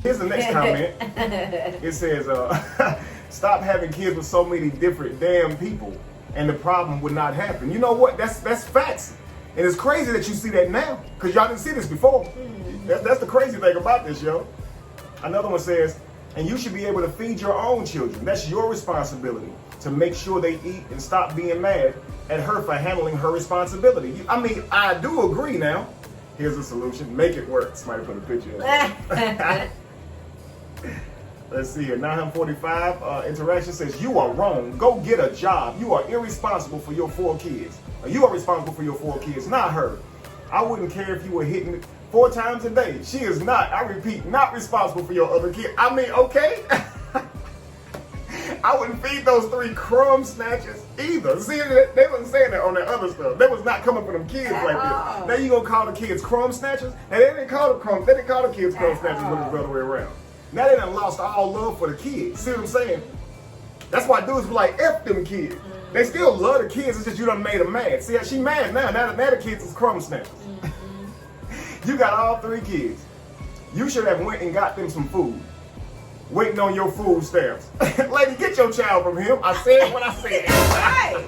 Here's the next comment. It says, stop having kids with so many different damn people and the problem would not happen. You know what? That's facts. And it's crazy that you see that now because y'all didn't see this before. That's the crazy thing about this, yo. Another one says, and you should be able to feed your own children. That's your responsibility to make sure they eat and stop being mad at her for handling her responsibility. I mean, I do agree now. Here's a solution. Make it work. Somebody put a picture of it. Let's see here. 945 interaction says, you are wrong. Go get a job. You are irresponsible for your 4 kids. You are responsible for your 4 kids, not her. I wouldn't care if you were hitting it 4 times a day. She is not, I repeat, not responsible for your other kids. I mean, okay. I wouldn't feed those 3 crumb snatchers either. See, they wasn't saying that on that other stuff. They was not coming for them kids like this. Now you gonna call the kids crumb snatchers? And they didn't call the kids crumb snatchers when it was the other way around. Now they done lost all love for the kids. See what I'm saying? That's why dudes be like, F them kids. They still love the kids, it's just you done made them mad. See, she mad now. Now the kids is crumb snatchers. You got all 3 kids. You should have went and got them some food. Waiting on your food stamps. Lady, get your child from him. I said what I said. Right.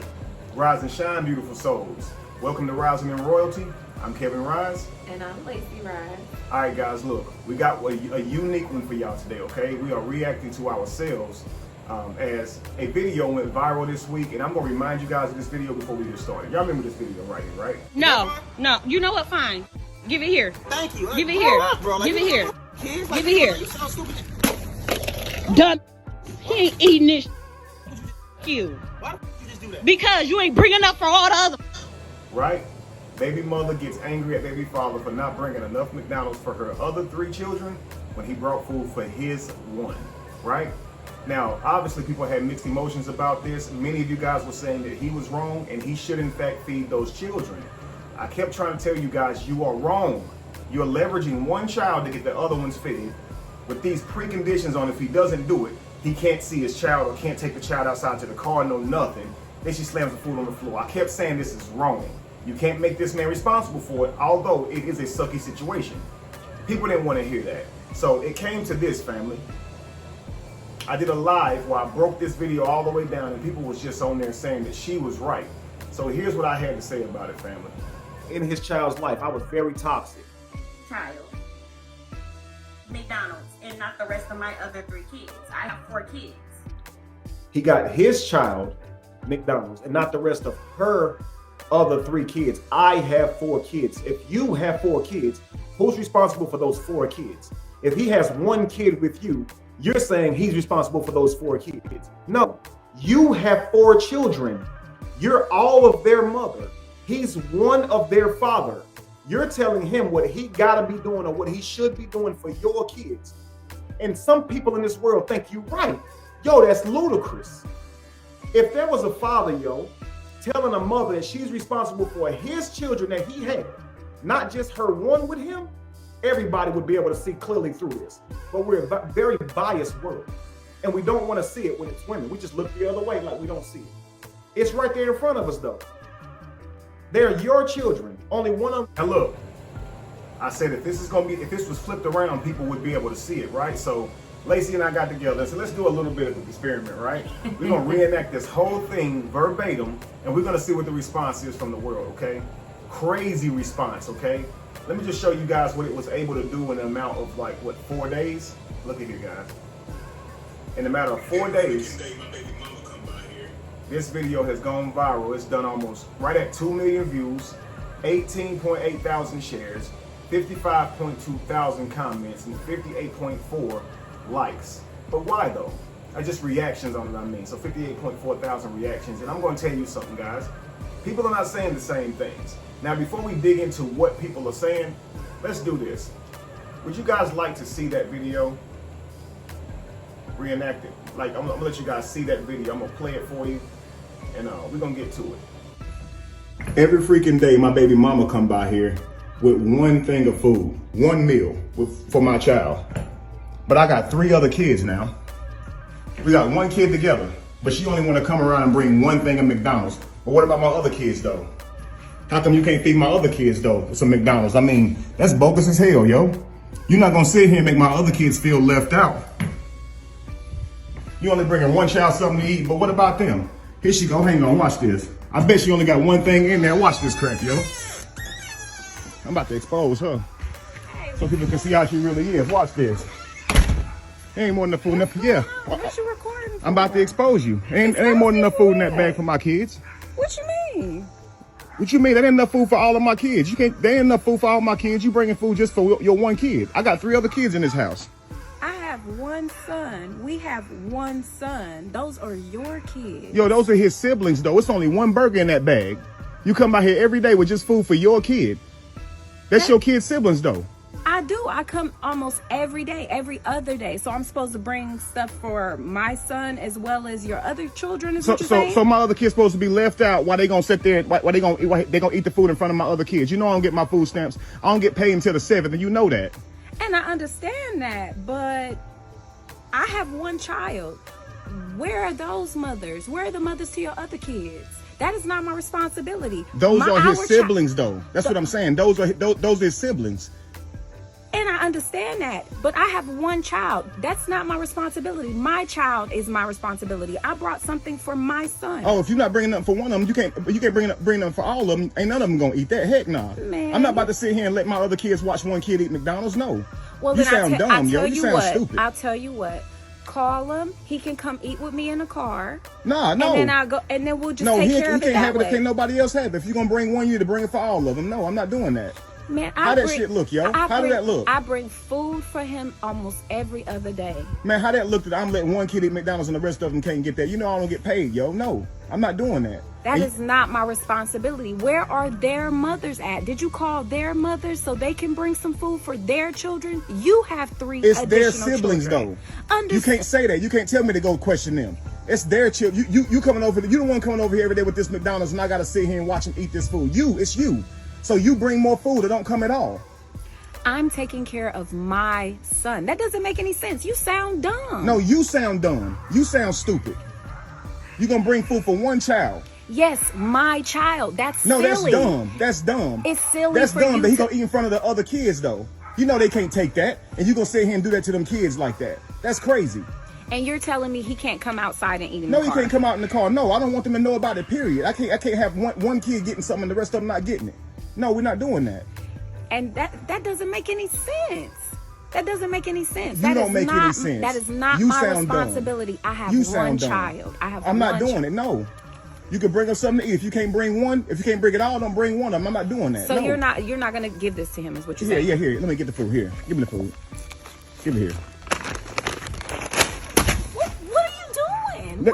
Rise and shine, beautiful souls. Welcome to Rising in Royalty. I'm Kevin Rise. And I'm Lacey Rise. All right, guys, look. We got a unique one for y'all today, okay? We are reacting to ourselves as a video went viral this week. And I'm going to remind you guys of this video before we get started. Y'all remember this video right here, right? No. You know what? Fine. Give it here. Thank you. Give it here. Give it here. Give it here. Done. He ain't eating this. You. Why don't you just do that? Because you ain't bringing up for all the other. Right? Baby mother gets angry at baby father for not bringing enough McDonald's for her other 3 children when he brought food for his 1. Right? Now, obviously people had mixed emotions about this. Many of you guys were saying that he was wrong and he should in fact feed those children. I kept trying to tell you guys, you are wrong. You're leveraging one child to get the other ones fed with these preconditions on if he doesn't do it, he can't see his child or can't take the child outside to the car, no nothing. Then she slams the food on the floor. I kept saying this is wrong. You can't make this man responsible for it, although it is a sucky situation. People didn't want to hear that. So it came to this, family. I did a live where I broke this video all the way down and people was just on there saying that she was right. So here's what I had to say about it, family. In his child's life, I was very toxic. Child. McDonald's and not the rest of my other 3 kids. I have 4 kids. He got his child McDonald's and not the rest of her other 3 kids. I have 4 kids. If you have 4 kids, who's responsible for those 4 kids? If he has 1 kid with you, you're saying he's responsible for those 4 kids. No, you have 4 children. You're all of their mother. He's one of their father. You're telling him what he gotta be doing or what he should be doing for your kids. And some people in this world think you're right. Yo, that's ludicrous. If there was a father, yo, telling a mother that she's responsible for his children that he had, not just her 1 with him, everybody would be able to see clearly through this. But we're a very biased world. And we don't want to see it when it's women. We just look the other way like we don't see it. It's right there in front of us, though. They're your children. Only one of them. And look, I said if this was flipped around, people would be able to see it, right? So Lacey and I got together and said, let's do a little bit of an experiment, right? We're gonna reenact this whole thing verbatim, and we're gonna see what the response is from the world, okay? Crazy response, okay? Let me just show you guys what it was able to do in an amount of 4 days? Look at here, guys. In a matter of 4 days, this video has gone viral. It's done almost right at 2 million views, 18.8 thousand shares, 55.2 thousand comments, and 58.4 likes. But why though? Just reactions on it, I mean. So 58.4 thousand reactions. And I'm going to tell you something, guys. People are not saying the same things. Now, before we dig into what people are saying, let's do this. Would you guys like to see that video reenacted? Like, I'm gonna let you guys see that video. I'm gonna play it for you, and we're gonna get to it. Every freaking day, my baby mama come by here with 1 thing of food, 1 meal for my child. But I got 3 other kids now. We got 1 kid together, but she only want to come around and bring 1 thing of McDonald's. But what about my other kids though? How come you can't feed my other kids though with some McDonald's? I mean, that's bogus as hell, yo. You're not gonna sit here and make my other kids feel left out. You only bringing one child something to eat, but what about them? Here she go, hang on, watch this. I bet she only got one thing in there. Watch this crap, yo. I'm about to expose her. So people can see how she really is. Watch this. Ain't more than enough food enough. Yeah. What you recording for? I'm about to expose you. Ain't more than enough food in that bag for my kids. What you mean? What you mean? That ain't enough food for all of my kids. You can't. There ain't enough food for all my kids. You bringing food just for your one kid. I got 3 other kids in this house. I have one son. We have one son. Those are your kids. Yo, those are his siblings though. It's only one burger in that bag. You come out here every day with just food for your kid. That's your kid's siblings though. I do. I come almost every day, every other day. So I'm supposed to bring stuff for my son as well as your other children. Is what you're saying? So my other kids supposed to be left out. Why they gonna sit there? Why they gonna eat the food in front of my other kids? You know I don't get my food stamps. I don't get paid until the 7th, and you know that. And I understand that, but I have one child. Where are those mothers? Where are the mothers to your other kids? That is not my responsibility. Those are his siblings, though. That's what I'm saying. Those are his siblings. And I understand that, but I have one child. That's not my responsibility. My child is my responsibility. I brought something for my son. Oh, if you're not bringing nothing for one of them, you can't bring nothing for all of them. Ain't none of them gonna eat that. Heck no. Man. I'm not about to sit here and let my other kids watch one kid eat McDonald's. No. Well, You then sound dumb, yo. You sound stupid. I'll tell you what. Call him. He can come eat with me in the car. Nah, no. And then I'll go, and then we'll just take care of it he can't that have it way. if can't nobody else have it. If you're gonna bring one, you need to bring it for all of them. No, I'm not doing that. Man, How that shit look, yo? How did that look? I bring food for him almost every other day. Man, how that look that I'm letting one kid eat McDonald's and the rest of them can't get that? You know I don't get paid, yo. No, I'm not doing that. That is not my responsibility. Where are their mothers at? Did you call their mothers so they can bring some food for their children? You have 3 It's their additional siblings, children. though. You can't say that. You can't tell me to go question them. It's their children. You coming over. You the one coming over here every day with this McDonald's, and I gotta sit here and watch them eat this food. It's you. So you bring more food or don't come at all. I'm taking care of my son. That doesn't make any sense. You sound dumb. No, you sound dumb. You sound stupid. You gonna bring food for one child. Yes, my child. That's silly. silly. That's dumb. That's dumb. It's silly. That's for dumb you that he to- gonna eat in front of the other kids though. You know they can't take that, and you gonna sit here and do that to them kids like that. That's crazy. And you're telling me he can't come outside and eat in No, the car? he can't come out in the car. No, I don't want them to know about it. Period. I can't have one kid getting something and the rest of them not getting it. No, we're not doing that. And that doesn't make any sense. That doesn't make any sense. You That don't is make not, any sense. That is not You my sound dumb. responsibility. I have You one sound dumb. child. I'm not doing it. No. You can bring them something to eat. If you can't bring one, if you can't bring it all, don't bring one of them. I'm not doing that. So no. you're not gonna give this to him, is what you're Yeah, saying? yeah, here. Let me get the food. Here. Give me the food. Give me here. What are you doing?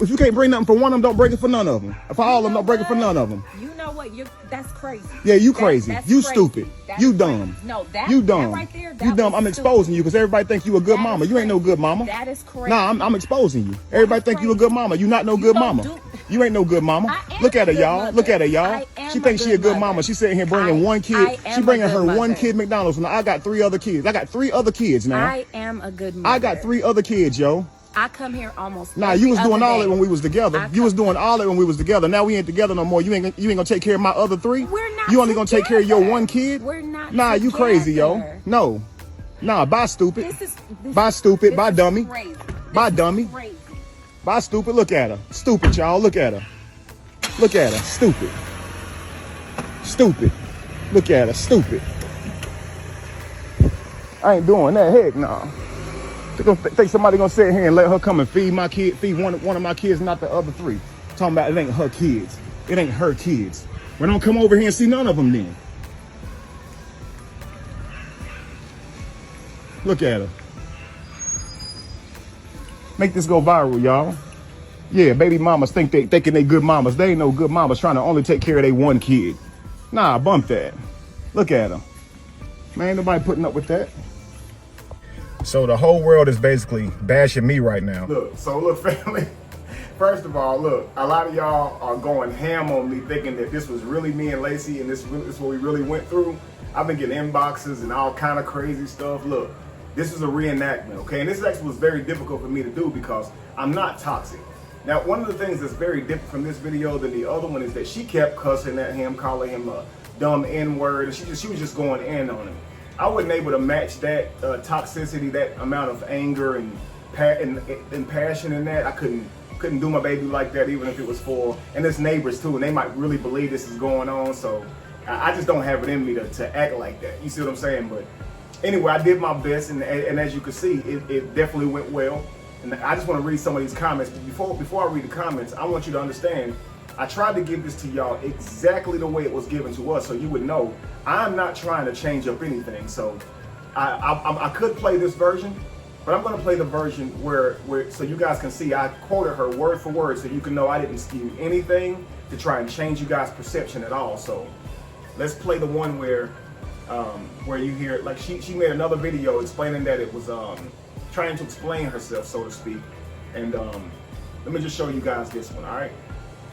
If you can't bring nothing for one of them, don't bring it for none of them. For all of them, don't bring it for none of them. You know what? That's crazy. Yeah, you crazy. That's You crazy. stupid. That's You crazy. dumb. No, You dumb. that right there, You dumb. I'm exposing you because everybody think you a good mama. You ain't no good mama. That is crazy. Nah, I'm exposing you. Everybody think you a good mama. You not no good don't mama. do- You ain't no good mama. I am Look at her, a good y'all. mother. Look at her, y'all. I am She a thinks she a good good mother. mama. She's sitting here bringing one I kid. am She a bringing good her one mother. kid McDonald's. And I got 3 other kids. I got 3 other kids now. I am a good mother. I got 3 other kids, yo. I come here almost. Nah, every you was doing other all day. that when we was together. You was doing all that when we was together. Now we ain't together no more. You ain't gonna take care of my other 3? We're not You only gonna take care of your together. one kid? We're not Nah, you crazy, yo. together. No. Nah, bye stupid. This Bye stupid. this Bye is dummy. Crazy. Bye This is dummy. Crazy. Bye stupid. Look at her. Stupid, y'all. Look at her. Look at her. Stupid. Stupid. Look at her. Stupid. I ain't doing that. Heck no. They gonna think somebody gonna sit here and let her come and feed my kid, feed one of my kids, not the other 3. Talking about it ain't her kids. It ain't her kids. Well, don't come over here and see none of them then. Look at her. Make this go viral, y'all. Yeah, baby mamas thinking they good mamas. They ain't no good mamas trying to only take care of their one kid. Nah, bump that. Look at them. Man, ain't nobody putting up with that. So the whole world is basically bashing me right now. Look, family. First of all, look, a lot of y'all are going ham on me thinking that this was really me and Lacey and this is what we really went through. I've been getting inboxes and all kind of crazy stuff. Look, this is a reenactment, okay? And this actually was very difficult for me to do because I'm not toxic. Now, one of the things that's very different from this video than the other one is that she kept cussing at him, calling him a dumb N-word, and she was just going in on him. I wasn't able to match that toxicity, that amount of anger and passion in that. I couldn't do my baby like that, even if it was for, and it's neighbors too, and they might really believe this is going on. So I just don't have it in me to act like that. You see what I'm saying? But anyway, I did my best, and as you can see, it definitely went well. And I just want to read some of these comments. But before I read the comments, I want you to understand, I tried to give this to y'all exactly the way it was given to us, so you would know I'm not trying to change up anything. So I could play this version, but I'm going to play the version where so you guys can see I quoted her word for word, so you can know I didn't skew anything to try and change you guys' perception at all. So let's play the one where you hear, like, she made another video explaining that it was trying to explain herself, so to speak. And let me just show you guys this one, all right?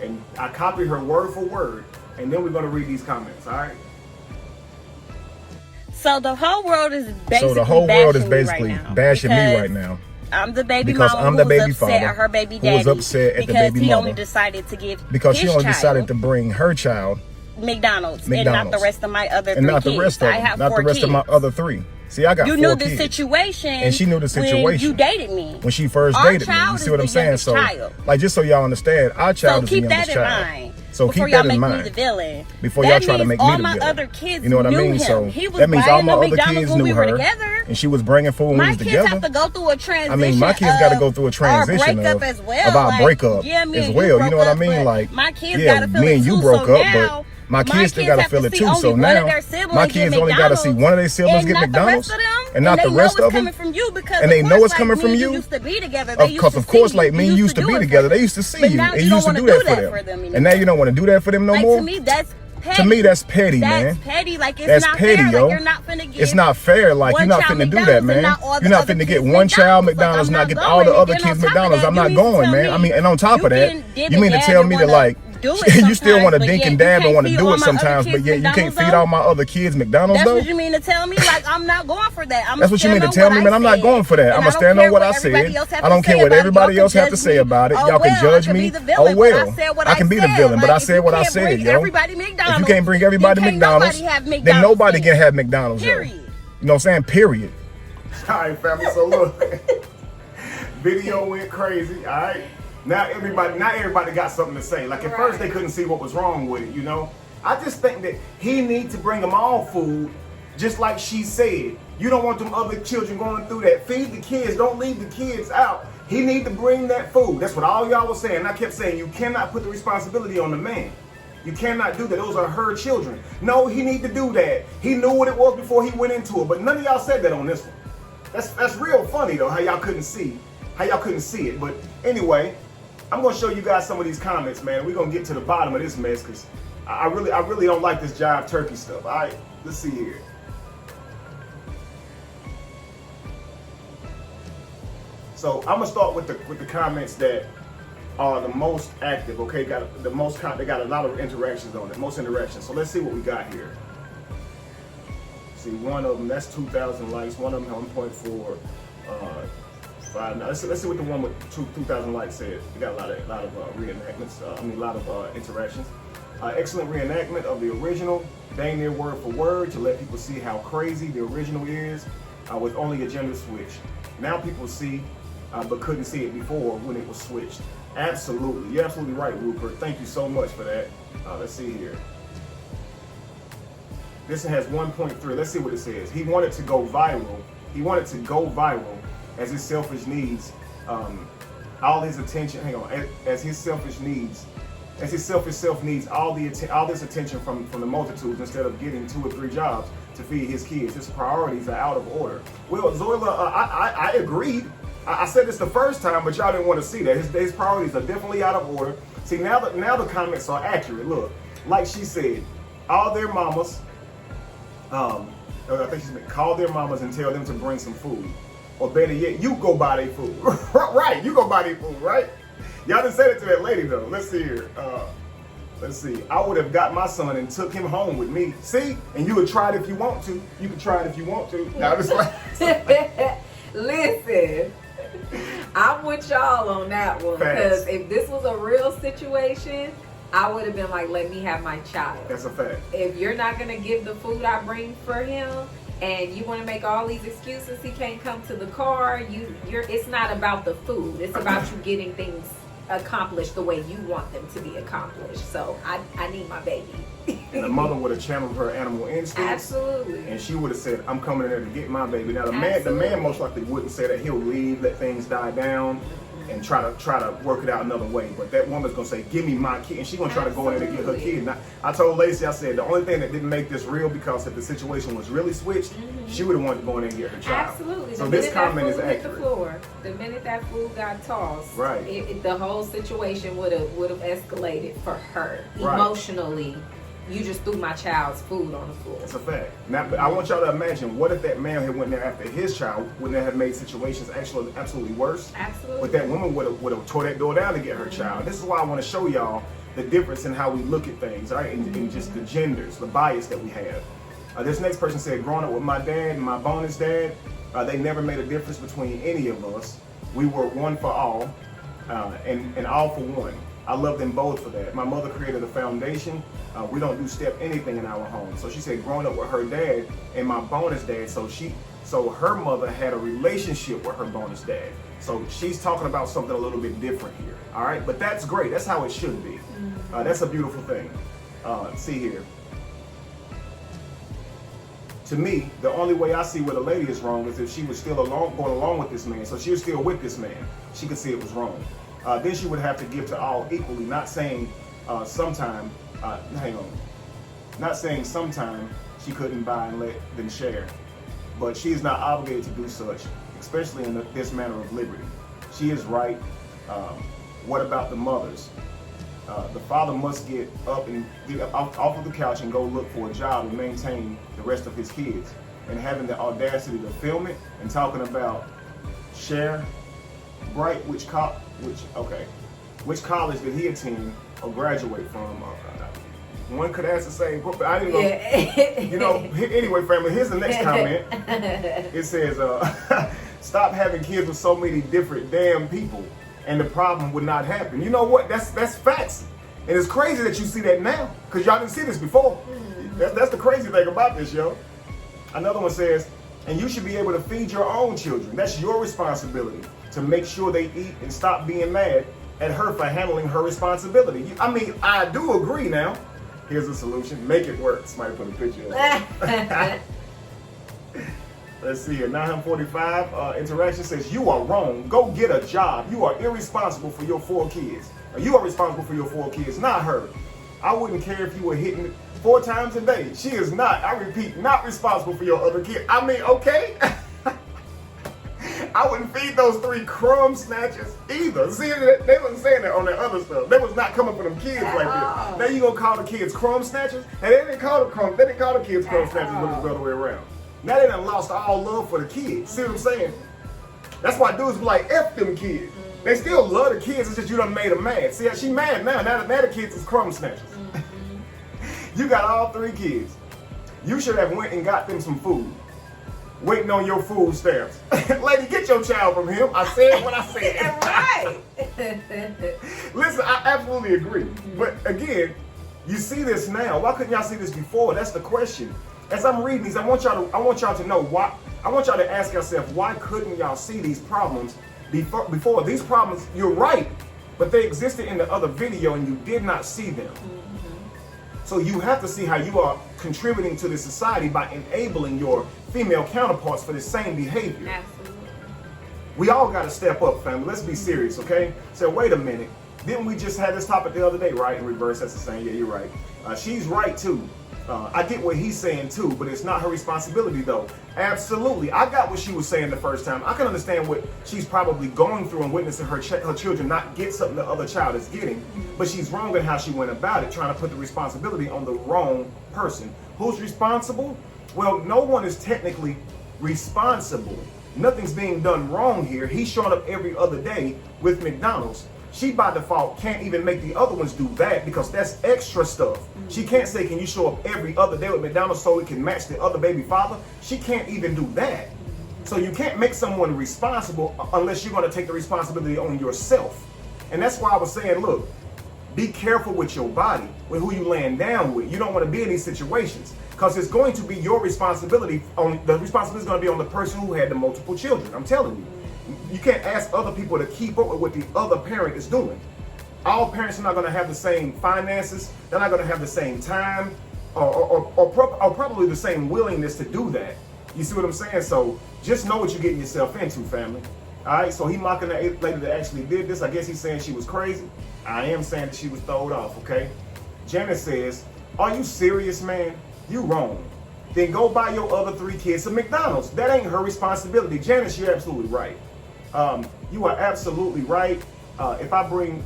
And I copied her word for word, and then we're going to read these comments, all right? So the whole world is basically bashing me right now. I'm the baby because mama I'm the who baby was upset father at her baby who daddy was upset at the baby he mother only decided to give because she his only child decided to bring her child McDonald's and not the rest of my other and three not the kids. rest of them, I have not four the rest kids. of my other three. See, I got you 4 knew kids. the situation, and she knew the situation when you dated me. When she first Our dated me, child you see is what I'm the saying? youngest So, child. like, just so y'all understand, our child is the keep youngest that in child. mind. So Before keep y'all that in make mind me the villain. before That y'all try to means make me all the my villain. other kids You know what I knew mean? him. So He was that means all buying my the other McDonald's kids when knew we were her, together. and she was bringing food when we My was kids together. have to go through a transition. I mean, my kids got to go through a transition breakup as well. of our like, breakup yeah, me as and well. you You know what I broke up, mean? but Like, my kids yeah, gotta feel me it and you too, broke so up, now, but my kids still got to feel it too. So now, my kids only got to see one of their siblings get McDonald's, and not the rest of them. And they know it's coming from you. Because of course, like, me and you used to be together. They used to see you, and you used to do that for them. And now you don't want to do that for them no more. To me, that's petty. To me, that's petty, man. That's petty. Like, it's that's not petty, fair. yo. Like, you're not finna give it's not fair. Like, you're not finna do that, man. You're not finna get one child McDonald's, not get all the other kids McDonald's. I'm not going, man. I mean, and on top of that, you mean to tell me that, like, you still want to dink and dab and want to do it sometimes, but yet you can't feed all my other kids McDonald's, though? That's what you mean to tell me? Like, I'm not going for that. That's what you mean to tell me, man. I'm not going for that. I'm going to stand on what I said. I don't care what everybody else have to say about it. Y'all can judge me. Oh, well. I can be the villain, but I said what I said, yo. If you can't bring everybody McDonald's, then nobody can have McDonald's, yo. You know what I'm saying? Period. All right, family. So, look. Video went crazy, all right? Now everybody got something to say. Like, at first they couldn't see what was wrong with it, you know? I just think that he needs to bring them all food, just like she said. You don't want them other children going through that. Feed the kids, don't leave the kids out. He need to bring that food. That's what all y'all was saying. And I kept saying, you cannot put the responsibility on the man. You cannot do that. Those are her children. No, he need to do that. He knew what it was before he went into it. But none of y'all said that on this one. That's real funny though, how y'all couldn't see it. But anyway, I'm gonna show you guys some of these comments, man. We're gonna get to the bottom of this mess, because I really don't like this jive turkey stuff. All right, let's see here. So I'm gonna start with the comments that are the most active. Okay, they got a lot of interactions on it, most interactions. So let's see what we got here. See, one of them, that's 2,000 likes. One of them 1.4. Now, let's see what the one with 2,000 likes said. We got a lot of reenactments. A lot of interactions. Excellent reenactment of the original, dang near word for word, to let people see how crazy the original is, with only a gender switch. Now people see, but couldn't see it before when it was switched. Absolutely, you're absolutely right, Rupert. Thank you so much for that. Let's see here. This has 1.3. Let's see what it says. He wanted to go viral. He wanted to go viral as his selfish needs, all his attention. Hang on, as his selfish self needs all this attention from the multitudes, instead of getting 2 or 3 jobs to feed his kids. His priorities are out of order. Well, Zoila, I agreed. I said this the first time, but y'all didn't want to see that. His priorities are definitely out of order. See, now the comments are accurate. Look, like she said, all their mamas. I think she said, call their mamas and tell them to bring some food. Or better yet, you go buy their food. Right, you go buy their food, right? Y'all didn't say it to that lady though. Let's see here. Let's see. I would have got my son and took him home with me. See? And you would try it if you want to. You can try it if you want to. Now this Listen, I'm with y'all on that one. Because if this was a real situation, I would have been like, let me have my child. That's a fact. If you're not going to give the food I bring for him, and you want to make all these excuses. He can't come to the car. It's not about the food. It's about you getting things accomplished the way you want them to be accomplished. So I need my baby. And the mother would have channeled her animal instincts. Absolutely. And she would have said, I'm coming in there to get my baby. Now the man most likely wouldn't say that. He'll leave, let things die down, and try to work it out another way. But that woman's gonna say, give me my kid, and she's gonna try to go in there to get her kid. Now, I told Lacey, I said the only thing that didn't make this real, because if the situation was really switched, she would have wanted to go in there and get her child. Absolutely. So this comment is accurate. Hit the floor, the minute that food got tossed, right, the whole situation would have escalated for her emotionally. You just threw my child's food on the floor. That's a fact. Now, I want y'all to imagine, what if that man had went there after his child? Wouldn't that have made situations actually absolutely worse? Absolutely. But that woman would have tore that door down to get her child. This is why I want to show y'all the difference in how we look at things, right? And just the genders, the bias that we have. This next person said, growing up with my dad and my bonus dad, they never made a difference between any of us. We were one for all, and all for one. I love them both for that. My mother created a foundation. We don't do step anything in our home. So she said, growing up with her dad and my bonus dad, so her mother had a relationship with her bonus dad. So she's talking about something a little bit different here. All right, but that's great. That's how it should be. That's a beautiful thing. See here. To me, the only way I see where the lady is wrong is if she was still going along with this man. So she was still with this man. She could see it was wrong. Then she would have to give to all equally, not saying sometime, not saying sometime she couldn't buy and let them share. But she is not obligated to do such, especially in this manner of liberty. She is right. What about the mothers? The father must get up and get off of the couch and go look for a job and maintain the rest of his kids. And having the audacity to film it and talking about share, bright, which college did he attend or graduate from? One could ask the same question. I didn't know. Yeah. You know, anyway, family, here's the next comment. It says, stop having kids with so many different damn people and the problem would not happen. You know what? That's facts. And it's crazy that you see that now, because y'all didn't see this before. That's the crazy thing about this, yo. Another one says, and you should be able to feed your own children. That's your responsibility to make sure they eat and stop being mad at her for handling her responsibility. I mean, I do agree now. Here's the solution. Make it work. Somebody put a picture of it. Let's see here. 945 interaction says, you are wrong. Go get a job. You are irresponsible for your 4 kids. You are responsible for your 4 kids, not her. I wouldn't care if you were hitting 4 times a day. She is not, I repeat, not responsible for your other kid. I mean, okay. I wouldn't feed those 3 crumb snatchers either. See, they wasn't saying that on that other stuff. They was not coming for them kids like this. Now you gonna call the kids crumb snatchers? And they didn't call the kids crumb snatchers when it was the other way around. Now they done lost all love for the kids. See what I'm saying? That's why dudes be like, F them kids. They still love the kids, it's just you done made them mad. See, she mad now. Now the kids is crumb snatchers. You got all 3 kids. You should have went and got them some food. Waiting on your food stamps. Lady, get your child from him. I said what I said. Right. Listen, I absolutely agree. But again, you see this now. Why couldn't y'all see this before? That's the question. As I'm reading these, I want y'all to know why. I want y'all to ask yourself, why couldn't y'all see these problems before? These problems, you're right, but they existed in the other video and you did not see them. So you have to see how you are contributing to the society by enabling your female counterparts for the same behavior. Absolutely. We all got to step up, family. Let's be serious, okay? So wait a minute. Didn't we just have this topic the other day, right? In reverse, that's the same. Yeah, you're right. She's right too. I get what he's saying too, but it's not her responsibility though. Absolutely. I got what she was saying the first time. I can understand what she's probably going through and witnessing her children not get something the other child is getting, but she's wrong in how she went about it, trying to put the responsibility on the wrong person. Who's responsible? Well, no one is technically responsible. Nothing's being done wrong here. He's showing up every other day with McDonald's. She by default can't even make the other ones do that because that's extra stuff. She can't say, can you show up every other day with McDonald's so it can match the other baby father? She can't even do that. So you can't make someone responsible unless you're going to take the responsibility on yourself. And that's why I was saying, look, be careful with your body, with who you laying down with. You don't want to be in these situations. Because it's going to be your responsibility. The responsibility is going to be on the person who had the multiple children. I'm telling you. You can't ask other people to keep up with what the other parent is doing. All parents are not going to have the same finances. They're not going to have the same time or probably the same willingness to do that. You see what I'm saying? So just know what you're getting yourself into, family. All right, so he mocking the lady that actually did this. I guess he's saying she was crazy. I am saying that she was throwed off, okay? Janice says, are you serious, man? You wrong. Then go buy your other 3 kids some McDonald's. That ain't her responsibility. Janice, you're absolutely right. You are absolutely right. If I bring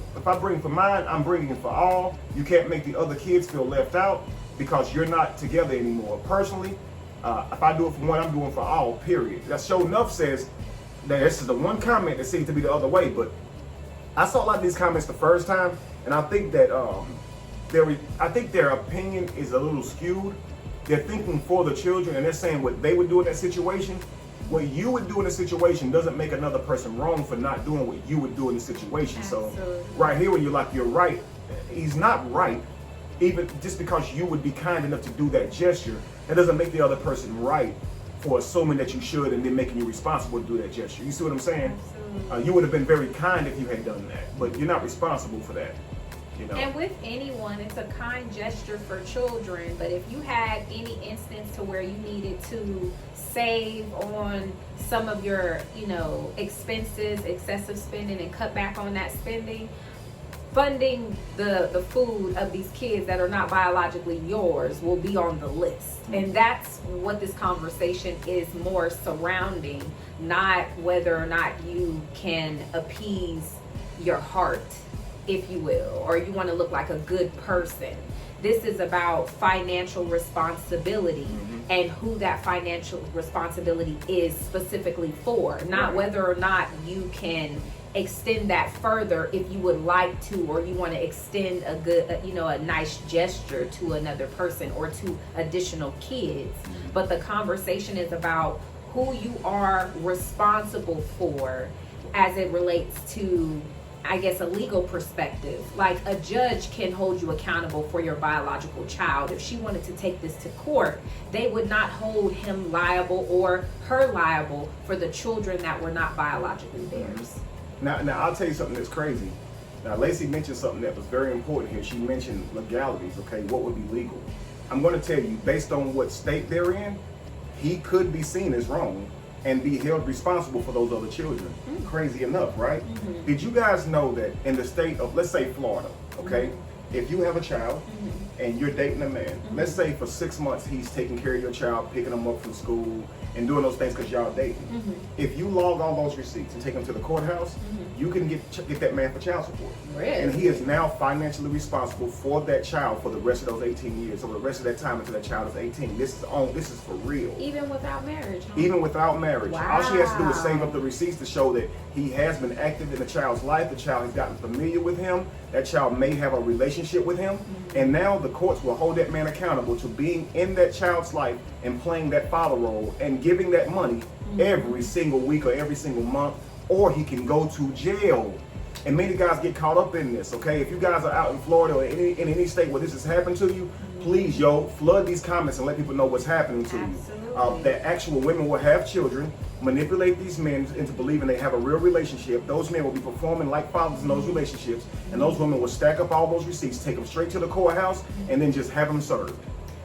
for mine, I'm bringing for all. You can't make the other kids feel left out because you're not together anymore. Personally, if I do it for one, I'm doing for all, period. That show enough says that this is the one comment that seems to be the other way, but I saw a lot of these comments the first time, and I think that their opinion is a little skewed. They're thinking for the children, and they're saying what they would do in that situation. What you would do in a situation doesn't make another person wrong for not doing what you would do in the situation. Absolutely. So right here, when you're like, you're right, he's not right. Even just because you would be kind enough to do that gesture, that doesn't make the other person right for assuming that you should and then making you responsible to do that gesture. You see what I'm saying? You would have been very kind if you had done that, but you're not responsible for that. You know? And with anyone, it's a kind gesture for children, but if you had any instance to where you needed to save on some of your, expenses, excessive spending, and cut back on that spending, funding the food of these kids that are not biologically yours will be on the list. And that's what this conversation is more surrounding, not whether or not you can appease your heart, if you will, or you want to look like a good person. This is about financial responsibility and who that financial responsibility is specifically for, not whether or not you can extend that further if you would like to, or you want to extend a good, a nice gesture to another person or to additional kids. But the conversation is about who you are responsible for as it relates to, I guess, a legal perspective. Like a judge can hold you accountable for your biological child. If she wanted to take this to court, they would not hold him liable or her liable for the children that were not biologically theirs. Now I'll tell you something that's crazy. Now Lacey mentioned something that was very important here. She mentioned legalities, okay, what would be legal. I'm going to tell you, based on what state they're in, he could be seen as wrong and be held responsible for those other children. Crazy enough, right? Did you guys know that in the state of, let's say Florida, okay, if you have a child and you're dating a man, let's say for 6 months he's taking care of your child, picking them up from school and doing those things because y'all dating. If you log all those receipts and take them to the courthouse, you can get that man for child support. Really? And he is now financially responsible for that child for the rest of those 18 years, or the rest of that time until that child is 18. This is for real. Even without marriage, huh? Even without marriage. Wow. All she has to do is save up the receipts to show that he has been active in the child's life, the child has gotten familiar with him, that child may have a relationship with him, and now the courts will hold that man accountable to being in that child's life and playing that father role and giving that money every single week or every single month, or he can go to jail. And many guys get caught up in this, okay? If you guys are out in Florida or in any state where this has happened to you, please, flood these comments and let people know what's happening to you. That actual women will have children, manipulate these men into believing they have a real relationship. Those men will be performing like fathers in those relationships, and those women will stack up all those receipts, take them straight to the courthouse, and then just have them served.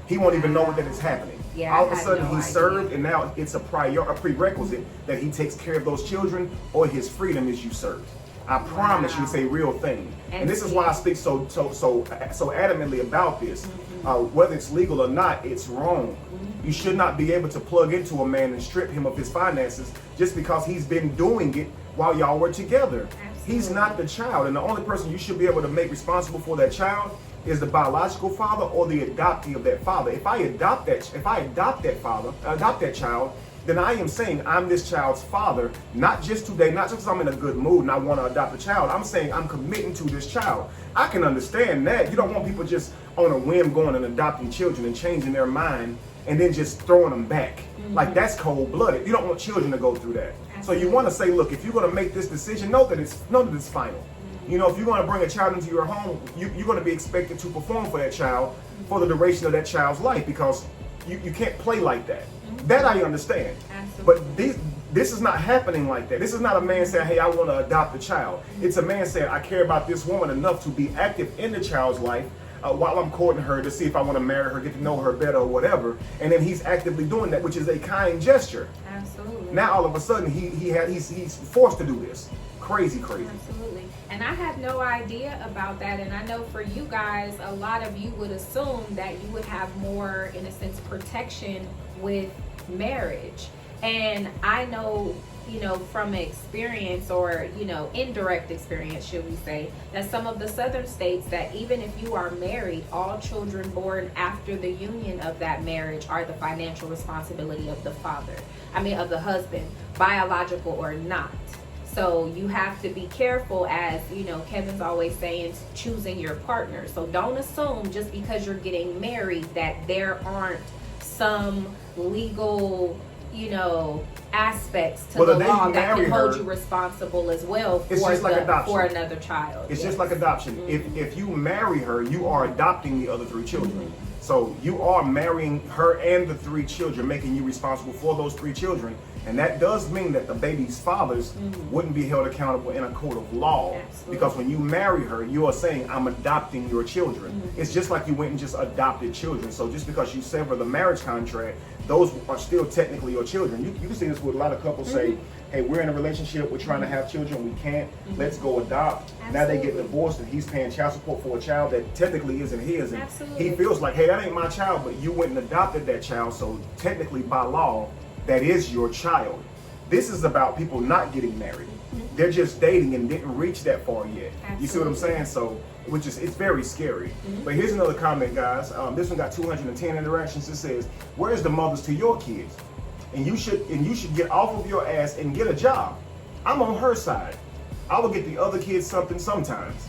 He won't even know that it's happening. Yeah, all of a sudden no he's served, and now it's a prerequisite that he takes care of those children, or his freedom is usurped. I promise you, it's a real thing, and this is why I speak so adamantly about this. Whether it's legal or not, it's wrong. You should not be able to plug into a man and strip him of his finances just because he's been doing it while y'all were together. He's not the child, and the only person you should be able to make responsible for that child is the biological father or the adoptee of that father. If I adopt that child, then I am saying I'm this child's father, not just today, not just because I'm in a good mood and I want to adopt a child. I'm saying I'm committing to this child. I can understand that. You don't want people just on a whim going and adopting children and changing their mind and then just throwing them back. Like, that's cold-blooded. You don't want children to go through that. So you want to say, look, if you're going to make this decision, know that it's final. You know, if you're going to bring a child into your home, you're going to be expected to perform for that child for the duration of that child's life, because you can't play like that. That I understand. Absolutely. But this is not happening like that. This is not a man saying, hey, I want to adopt a child. It's a man saying, I care about this woman enough to be active in the child's life while I'm courting her to see if I want to marry her, get to know her better or whatever. And then he's actively doing that, which is a kind gesture. Absolutely. Now all of a sudden he's forced to do this. Crazy. Absolutely. And I had no idea about that. And I know for you guys, a lot of you would assume that you would have more, in a sense, protection with marriage. And I know, you know, from experience, or, you know, indirect experience, should we say, that some of the southern states, that even if you are married, all children born after the union of that marriage are the financial responsibility of the of the husband, biological or not. So you have to be careful, as, you know, Kevin's always saying, choosing your partner. So don't assume just because you're getting married that there aren't some legal, you know, aspects to the law that can hold you responsible as well for another child. It's just like adoption. If you marry her, you are adopting the other 3 children. So you are marrying her and the 3 children, making you responsible for those 3 children. And that does mean that the baby's fathers wouldn't be held accountable in a court of law. Absolutely. Because when you marry her, you are saying, I'm adopting your children. It's just like you went and just adopted children. So just because you sever the marriage contract, those are still technically your children. You can see this with a lot of couples say, hey, we're in a relationship, we're trying to have children, we can't, let's go adopt. Now they get divorced and he's paying child support for a child that technically isn't his. And he feels like, hey, that ain't my child, but you went and adopted that child, so technically by law, that is your child. This is about people not getting married. They're just dating and didn't reach that far yet. Absolutely. You see what I'm saying? So, it's very scary. But here's another comment, guys. This one got 210 interactions. It says, where's the mothers to your kids? And you should get off of your ass and get a job. I'm on her side. I will get the other kids something sometimes.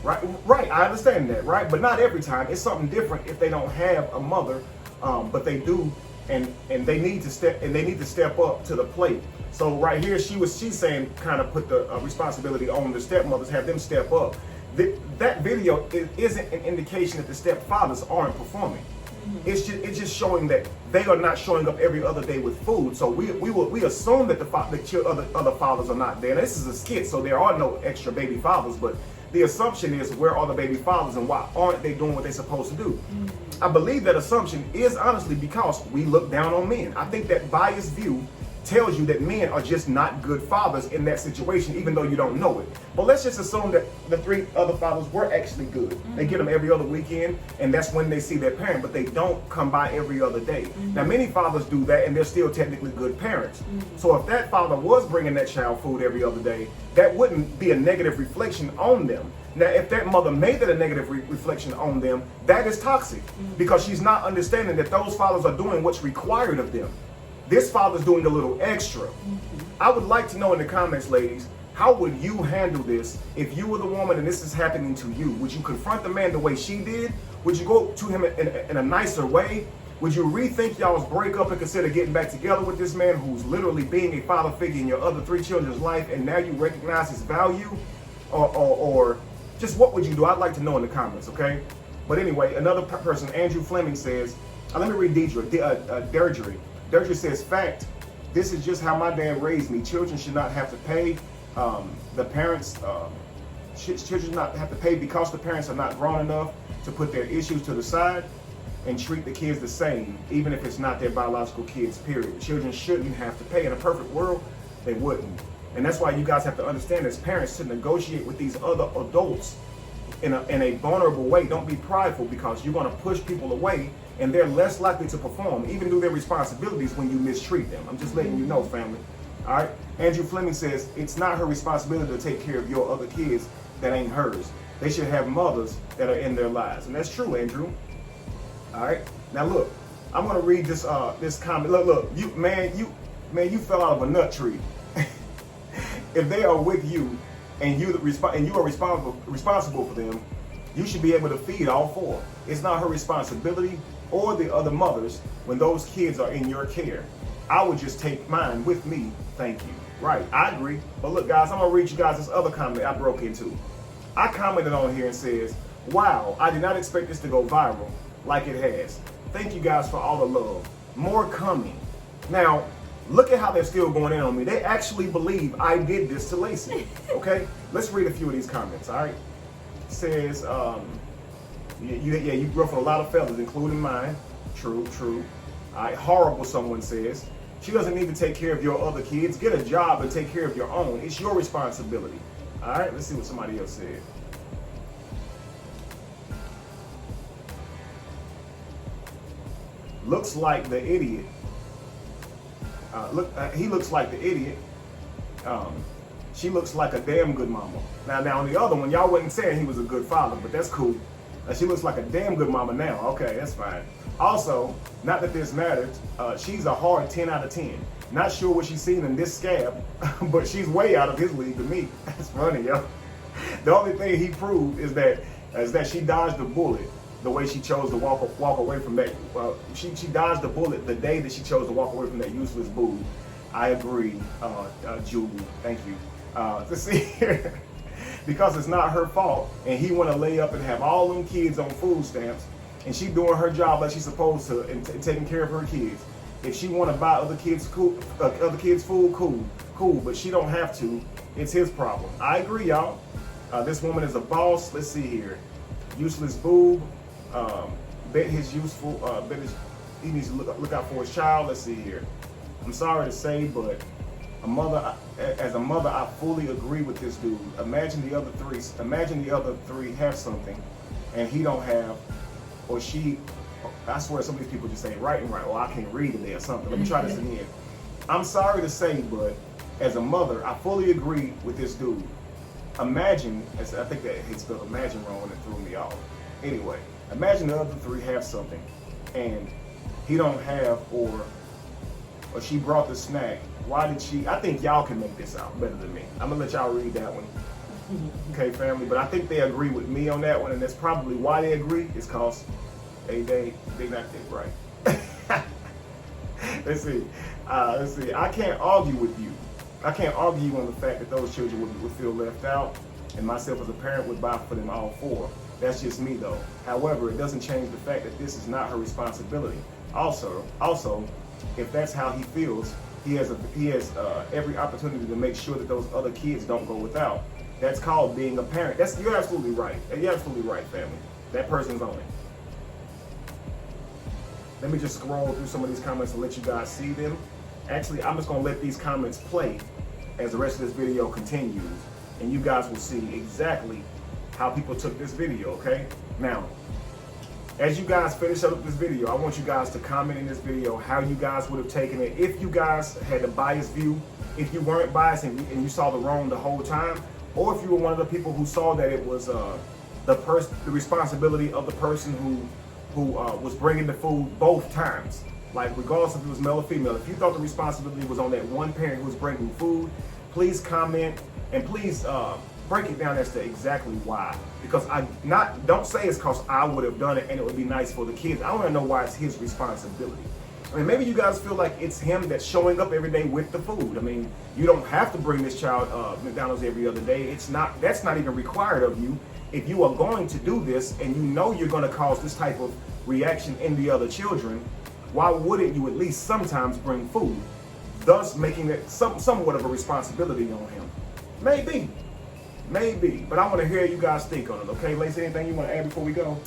Right, I understand that, right? But not every time. It's something different if they don't have a mother, but they do, and they need to step up to the plate. So right here, she's saying, kind of put the responsibility on the stepmothers, have them step up. That video isn't an indication that the stepfathers aren't performing. It's just showing that they are not showing up every other day with food. So we assume that the other fathers are not there. Now, this is a skit, so there are no extra baby fathers. But the assumption is, where are the baby fathers, and why aren't they doing what they're supposed to do? I believe that assumption is honestly because we look down on men. I think that biased view tells you that men are just not good fathers in that situation, even though you don't know it. But let's just assume that the 3 other fathers were actually good. They get them every other weekend, and that's when they see their parent, but they don't come by every other day. Now, many fathers do that, and they're still technically good parents. So if that father was bringing that child food every other day, that wouldn't be a negative reflection on them. Now, if that mother made that a negative reflection on them, that is toxic, because she's not understanding that those fathers are doing what's required of them. This father's doing a little extra. I would like to know in the comments, ladies, how would you handle this if you were the woman and this is happening to you? Would you confront the man the way she did? Would you go to him in a nicer way? Would you rethink y'all's breakup and consider getting back together with this man who's literally being a father figure in your other 3 children's life, and now you recognize his value? Or just what would you do? I'd like to know in the comments, okay? But anyway, another person, Andrew Fleming, says, let me read Deirdre. Deirdre says, fact, this is just how my dad raised me. Children should not have to pay. The parents, children should not have to pay because the parents are not grown enough to put their issues to the side and treat the kids the same, even if it's not their biological kids, period. Children shouldn't have to pay. In a perfect world, they wouldn't. And that's why you guys have to understand, as parents, to negotiate with these other adults in a vulnerable way. Don't be prideful, because you're going to push people away, and they're less likely to perform, even do their responsibilities, when you mistreat them. I'm just letting you know, family. All right? Andrew Fleming says, it's not her responsibility to take care of your other kids that ain't hers. They should have mothers that are in their lives. And that's true, Andrew. All right? Now, look, I'm going to read this comment. Look, you fell out of a nut tree. If they are with you and you are responsible for them, you should be able to feed all 4. It's not her responsibility or the other mothers when those kids are in your care. I would just take mine with me, thank you. Right, I agree. But look, guys, I'm gonna read you guys this other comment I broke into. I commented on here and says, wow, I did not expect this to go viral like it has. Thank you guys for all the love. More coming. Now, look at how they're still going in on me. They actually believe I did this to Lacey. Okay? Let's read a few of these comments, all right? It says, you ruffled a lot of feathers, including mine. True. All right, horrible, someone says. She doesn't need to take care of your other kids. Get a job and take care of your own. It's your responsibility. All right, let's see what somebody else said. Looks like the idiot. He looks like the idiot. She looks like a damn good mama. Now on the other one, y'all wasn't saying he was a good father, but that's cool. She looks like a damn good mama now. Okay, that's fine. Also, not that this matters, she's a hard 10 out of 10. Not sure what she's seen in this scab, but she's way out of his league to me. That's funny, yo. The only thing he proved is that she dodged the bullet the way she chose to walk away from that. She dodged the bullet the day that she chose to walk away from that useless boob. I agree, Julie. Thank you. Let's see here. Because it's not her fault, and he want to lay up and have all them kids on food stamps, and she doing her job like she's supposed to and taking care of her kids. If she want to buy other kids food, cool, but she don't have to. It's his problem. I agree, y'all. This woman is a boss. Let's see here. Useless boob. Bet he's useful. He needs to look out for his child. Let's see here. I'm sorry to say, but as a mother, I fully agree with this dude. Imagine the other three have something, and he don't have, or she. I swear, some of these people just say right. Oh, I can't read today or something. Let me try this again. I'm sorry to say, but as a mother, I fully agree with this dude. Imagine, I think that he spelled imagine wrong and it threw me off. Anyway, imagine the other three have something, and he don't have, or she brought the snack. Why did she? I think y'all can make this out better than me. I'm gonna let y'all read that one. Okay, family, but I think they agree with me on that one, and that's probably why they agree. Is cause they not that right. Let's see. I can't argue with you. I can't argue on the fact that those children would feel left out, and myself as a parent would buy for them all four. That's just me though. However, it doesn't change the fact that this is not her responsibility. Also, if that's how he feels, he has every opportunity to make sure that those other kids don't go without. That's called being a parent. You're absolutely right. You're absolutely right, family. That person's on it. Let me just scroll through some of these comments and let you guys see them. Actually, I'm just gonna let these comments play as the rest of this video continues, and you guys will see exactly how people took this video, okay? Now, as you guys finish up this video, I want you guys to comment in this video how you guys would have taken it if you guys had a biased view, if you weren't biased and you saw the wrong the whole time, or if you were one of the people who saw that it was the responsibility of the person who was bringing the food both times. Like, regardless if it was male or female, if you thought the responsibility was on that one parent who was bringing food, please comment and please break it down as to exactly why. Because don't say it's because I would have done it and it would be nice for the kids. I want to know why it's his responsibility. I mean, maybe you guys feel like it's him that's showing up every day with the food. I mean, you don't have to bring this child McDonald's every other day. That's not even required of you. If you are going to do this and you know you're going to cause this type of reaction in the other children, why wouldn't you at least sometimes bring food, thus making it somewhat of a responsibility on him? Maybe, but I want to hear you guys think on it. Okay, Lacey, anything you want to add before we go?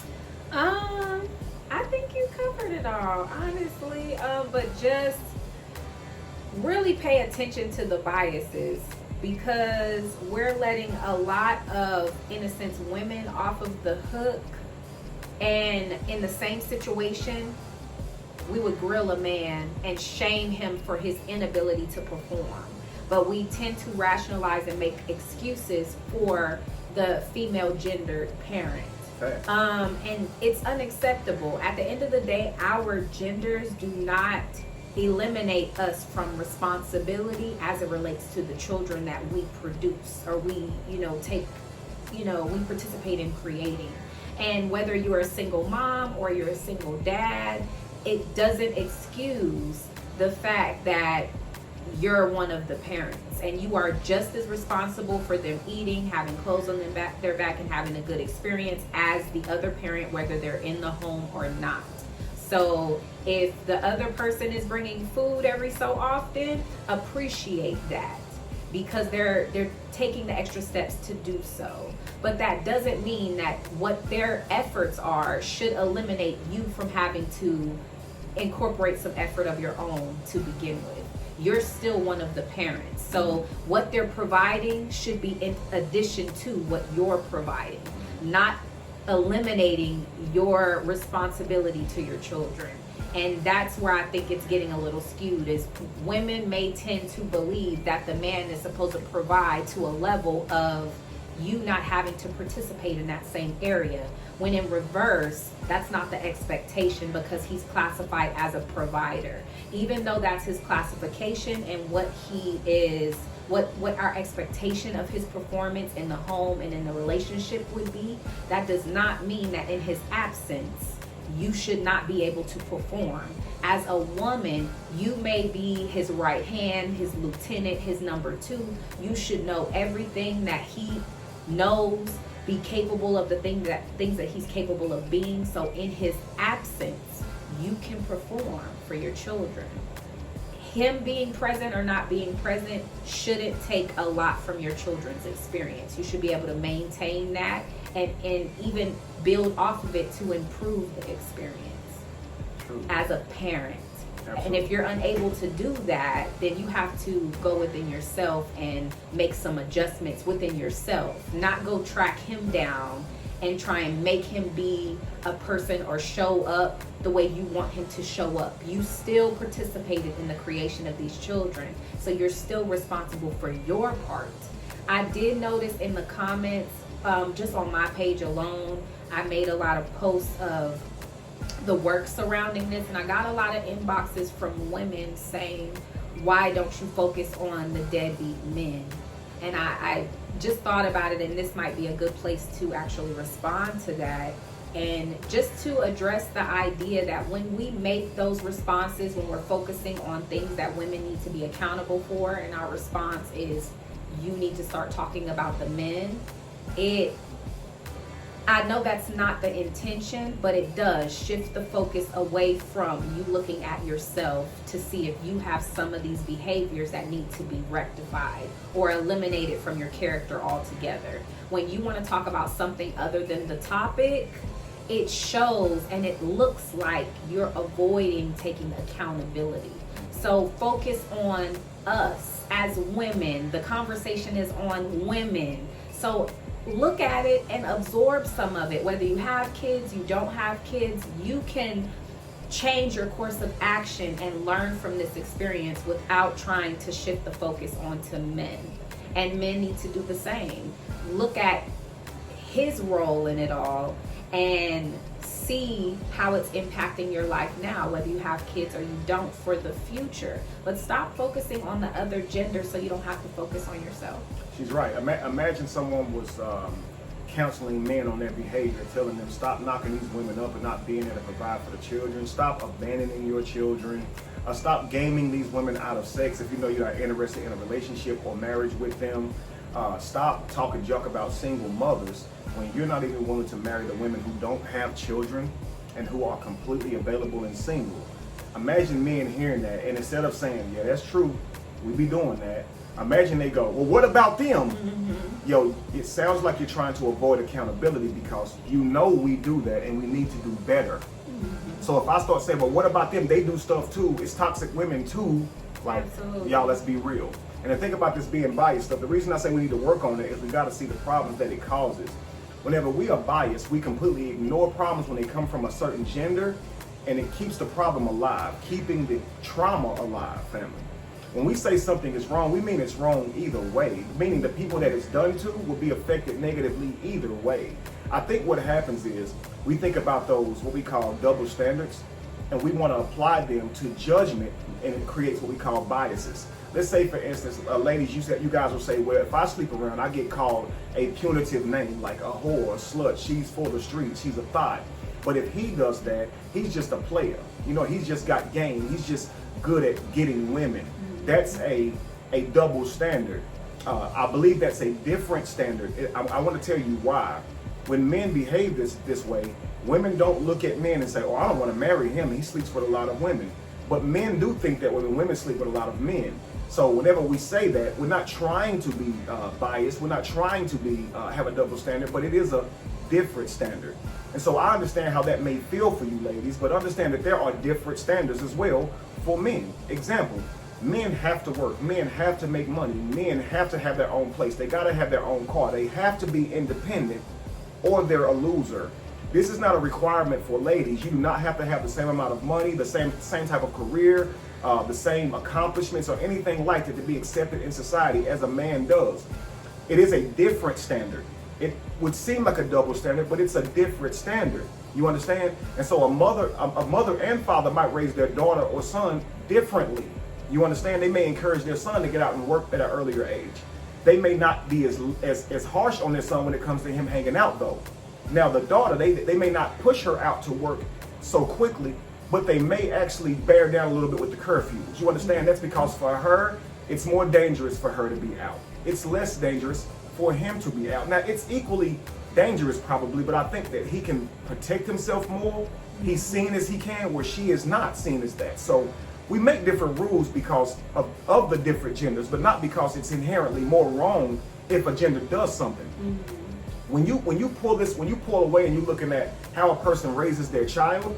I think you covered it all, honestly. But just really pay attention to the biases, because we're letting a lot of, in a sense, women off of the hook. And in the same situation, we would grill a man and shame him for his inability to perform. But we tend to rationalize and make excuses for the female gendered parent. Okay. And it's unacceptable. At the end of the day, our genders do not eliminate us from responsibility as it relates to the children that we produce or we participate in creating. And whether you're a single mom or you're a single dad, it doesn't excuse the fact that you're one of the parents, and you are just as responsible for them eating, having clothes on their back, and having a good experience as the other parent, whether they're in the home or not. So if the other person is bringing food every so often, appreciate that, because they're taking the extra steps to do so. But that doesn't mean that what their efforts are should eliminate you from having to incorporate some effort of your own to begin with. You're still one of the parents. So what they're providing should be in addition to what you're providing, not eliminating your responsibility to your children. And that's where I think it's getting a little skewed, is women may tend to believe that the man is supposed to provide to a level of you not having to participate in that same area, when in reverse, that's not the expectation, because he's classified as a provider. Even though that's his classification and what he is, what our expectation of his performance in the home and in the relationship would be, that does not mean that in his absence, you should not be able to perform. As a woman, you may be his right hand, his lieutenant, his number two. You should know everything that he knows, be capable of the things that he's capable of being. So in his absence, you can perform for your children. Him being present or not being present shouldn't take a lot from your children's experience. You should be able to maintain that and even build off of it to improve the experience. True. As a parent. Absolutely. And if you're unable to do that, then you have to go within yourself and make some adjustments within yourself. Not go track him down and try and make him be a person or show up the way you want him to show up. You still participated in the creation of these children, so you're still responsible for your part. I did notice in the comments, just on my page alone, I made a lot of posts of the work surrounding this, and I got a lot of inboxes from women saying, why don't you focus on the deadbeat men? And I just thought about it, and this might be a good place to actually respond to that, and just to address the idea that when we make those responses, when we're focusing on things that women need to be accountable for, and our response is, you need to start talking about the men, I know that's not the intention, but it does shift the focus away from you looking at yourself to see if you have some of these behaviors that need to be rectified or eliminated from your character altogether. When you want to talk about something other than the topic, it shows and it looks like you're avoiding taking accountability. So focus on us as women. The conversation is on women. So look at it and absorb some of it. Whether you have kids, you don't have kids, you can change your course of action and learn from this experience without trying to shift the focus onto men. And men need to do the same. Look at his role in it all and see how it's impacting your life now, whether you have kids or you don't, for the future. But stop focusing on the other gender so you don't have to focus on yourself. She's right. Imagine someone was counseling men on their behavior, telling them stop knocking these women up and not being there to provide for the children, stop abandoning your children, stop gaming these women out of sex if you know you're not interested in a relationship or marriage with them. Stop talking junk about single mothers when you're not even willing to marry the women who don't have children and who are completely available and single. Imagine men hearing that, and instead of saying, yeah, that's true, we be doing that, imagine they go, well, what about them? Mm-hmm. Yo, it sounds like you're trying to avoid accountability because you know we do that and we need to do better. Mm-hmm. So if I start saying, well, what about them? They do stuff too. It's toxic women too. Like, absolutely. Y'all, let's be real. And the thing about this being biased stuff, the reason I say we need to work on it is we got to see the problems that it causes. Whenever we are biased, we completely ignore problems when they come from a certain gender, and it keeps the problem alive, keeping the trauma alive, family. When we say something is wrong, we mean it's wrong either way, meaning the people that it's done to will be affected negatively either way. I think what happens is we think about those, what we call double standards, and we want to apply them to judgment, and it creates what we call biases. Let's say, for instance, ladies, you guys will say, well, if I sleep around, I get called a punitive name, like a whore, a slut, she's for the streets, she's a thot. But if he does that, he's just a player. You know, he's just got game. He's just good at getting women. That's a double standard. I believe that's a different standard. I want to tell you why. when men behave this way, women don't look at men and say, oh, I don't want to marry him. He sleeps with a lot of women. But men do think that women sleep with a lot of men. So whenever we say that, we're not trying to be biased. We're not trying to be have a double standard, but it is a different standard. And so I understand how that may feel for you ladies, but understand that there are different standards as well for men. Example, men have to work. Men have to make money. Men have to have their own place. They got to have their own car. They have to be independent or they're a loser. This is not a requirement for ladies. You do not have to have the same amount of money, the same type of career, the same accomplishments or anything like that to be accepted in society as a man does. It is a different standard. It would seem like a double standard, but it's a different standard. You understand? And so a mother and father might raise their daughter or son differently. You understand? They may encourage their son to get out and work at an earlier age. They may not be as harsh on their son when it comes to him hanging out though. Now the daughter, they may not push her out to work so quickly, but they may actually bear down a little bit with the curfews. You understand? That's because for her, it's more dangerous for her to be out. It's less dangerous for him to be out. Now it's equally dangerous probably, but I think that he can protect himself more. He's seen as he can, where she is not seen as that. So we make different rules because of the different genders, but not because it's inherently more wrong if a gender does something. When you pull away and you're looking at how a person raises their child,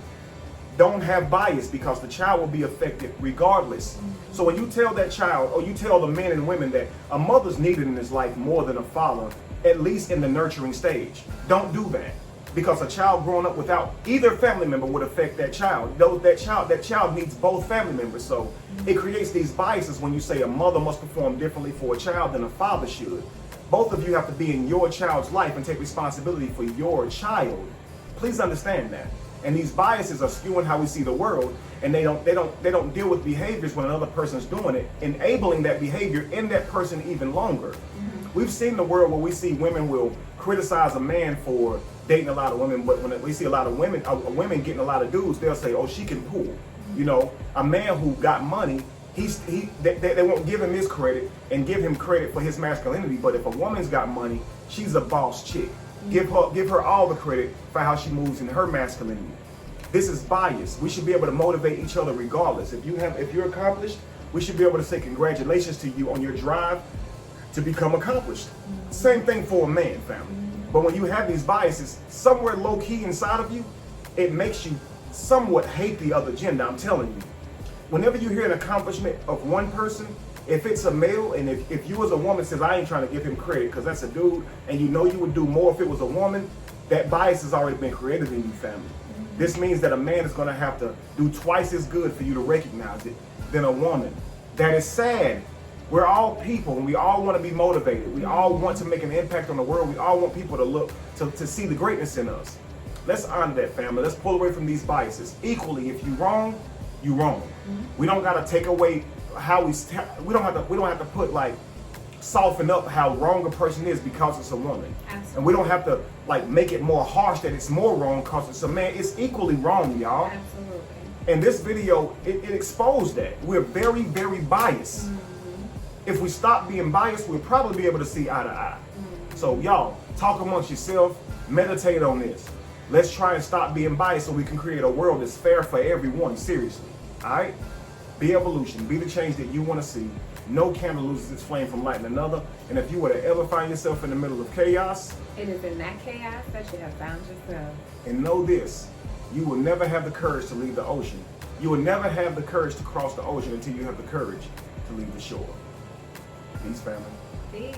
don't have bias because the child will be affected regardless. So when you tell that child, or you tell the men and women that a mother's needed in his life more than a father, at least in the nurturing stage, don't do that. Because a child growing up without either family member would affect that child. That child needs both family members. So it creates these biases when you say a mother must perform differently for a child than a father should. Both of you have to be in your child's life and take responsibility for your child. Please understand that. And these biases are skewing how we see the world, and they don't deal with behaviors when another person's doing it, enabling that behavior in that person even longer. We've seen the world where we see women will criticize a man for dating a lot of women, but when we see a lot of women getting a lot of dudes, they'll say, oh, she can pull. You know, a man who got money, they won't give him his credit and give him credit for his masculinity. But if a woman's got money, she's a boss chick. Give her all the credit for how she moves in her masculinity. This is bias. We should be able to motivate each other regardless. If you're accomplished, we should be able to say congratulations to you on your drive to become accomplished. Same thing for a man, family. But when you have these biases, somewhere low key inside of you, it makes you somewhat hate the other gender. I'm telling you. Whenever you hear an accomplishment of one person, if it's a male, and if you as a woman says, I ain't trying to give him credit because that's a dude, and you know you would do more if it was a woman, that bias has already been created in your family. This means that a man is going to have to do twice as good for you to recognize it than a woman. That is sad. We're all people and we all want to be motivated. We all want to make an impact on the world. We all want people to look to see the greatness in us. Let's honor that, family. Let's pull away from these biases. Equally, if you're wrong, you're wrong. We don't got to take away how we don't have to put like soften up how wrong a person is because it's a woman. Absolutely. And we don't have to like make it more harsh that it's more wrong because it's a man. It's equally wrong, y'all. Absolutely. And this video, it exposed that. We're very, very biased. If we stop being biased, we'll probably be able to see eye to eye. So y'all, talk amongst yourself, meditate on this. Let's try and stop being biased so we can create a world that's fair for everyone, seriously. All right? Be evolution. Be the change that you want to see. No candle loses its flame from lighting another. And if you were to ever find yourself in the middle of chaos, it is in that chaos that you have found yourself. And know this, you will never have the courage to leave the ocean. You will never have the courage to cross the ocean until you have the courage to leave the shore. Peace, family. Peace.